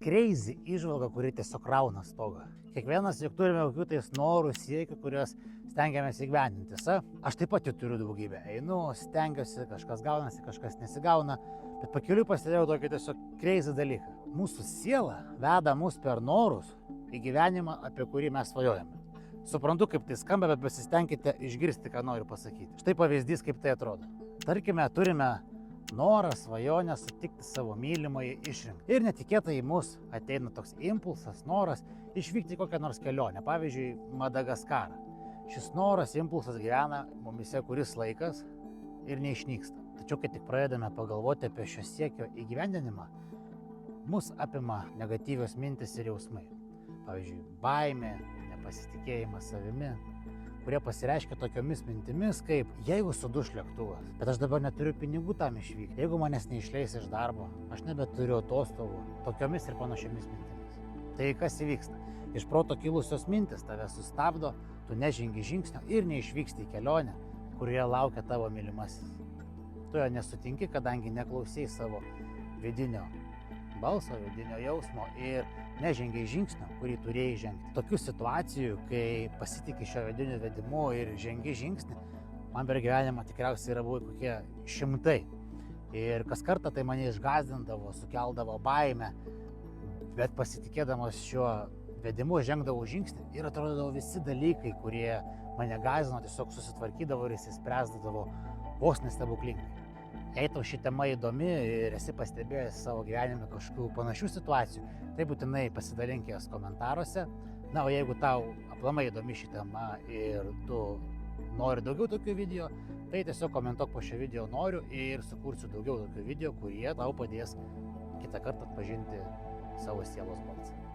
crazy įžvalga, kuri tiesiog rauna stogą. Kiekvienas juk turime kokių tais norų, siekių, kuriuos stengiamės įgyvendinti. Aš taip pat jų turiu daugybę. Einu, stengiuosi, kažkas gaunasi, kažkas nesigauna, bet pakeliui pastebėjau tokį tiesiog crazy dalyką. Mūsų siela veda mus per norus į gyvenimą, apie kurį mes svajojame. Suprantu, kaip tai skamba, bet pasistengkite išgirsti, ką noriu pasakyti. Štai pavyzdys, kaip tai atrodo. Tarkime, turime norą, svajonę sutikti savo mylimąjį išrinkti. Ir netikėtai į mus ateina toks impulsas, noras išvykti į kokią nors kelionę, pavyzdžiui, Madagaskarą. Šis noras, impulsas gyvena mumise kuris laikas ir neišnyksta. Tačiau, kai tik pradedame pagalvoti apie šio siekio įgyvendinimą, mus apima negatyvios mintis ir jausmai. Pavyzdžiui, baimė, nepasitikėjimas savimi, kurie pasireiškia tokiomis mintimis, kaip jeigu suduš lėktuvas, bet aš dabar neturiu pinigų tam išvykti, jeigu manęs neišleis iš darbo, aš nebeturiu atostogų, tokiomis ir panašiomis mintimis. Tai kas įvyksta? Iš proto kilusios mintis tave sustabdo, tu nežengi žingsnio ir neišvyksti į kelionę, kurioje laukia tavo mylimasis. Tu jo nesutinki, kadangi neklausai savo vidinio balso, vidinio jausmo ir nežengiai žingsnio, kurį turėjai žengti. Tokių situacijų, kai pasitikė šio vidiniu vedimu ir žengi žingsnį, man per gyvenimą tikriausiai yra buvę kokie šimtai. Ir kas kartą tai mane išgąsdindavo, sukeldavo baimę, bet pasitikėdamas šiuo vedimu žengdavau žingsnį ir atrodydavo visi dalykai, kurie mane gąsdino, tiesiog susitvarkydavo ir išsispręsdavo vos nestebuklingai. Jei tau ši tema įdomi ir esi pastebėjęs savo gyvenime kažkokių panašių situacijų, tai būtinai pasidalink jas komentaruose. Na, o jeigu tau aplamai įdomi ši tema ir tu nori daugiau tokių video, tai tiesiog komentuok po šio video noriu ir sukursiu daugiau tokių video, kurie tau padės kitą kartą atpažinti savo sielos balsą.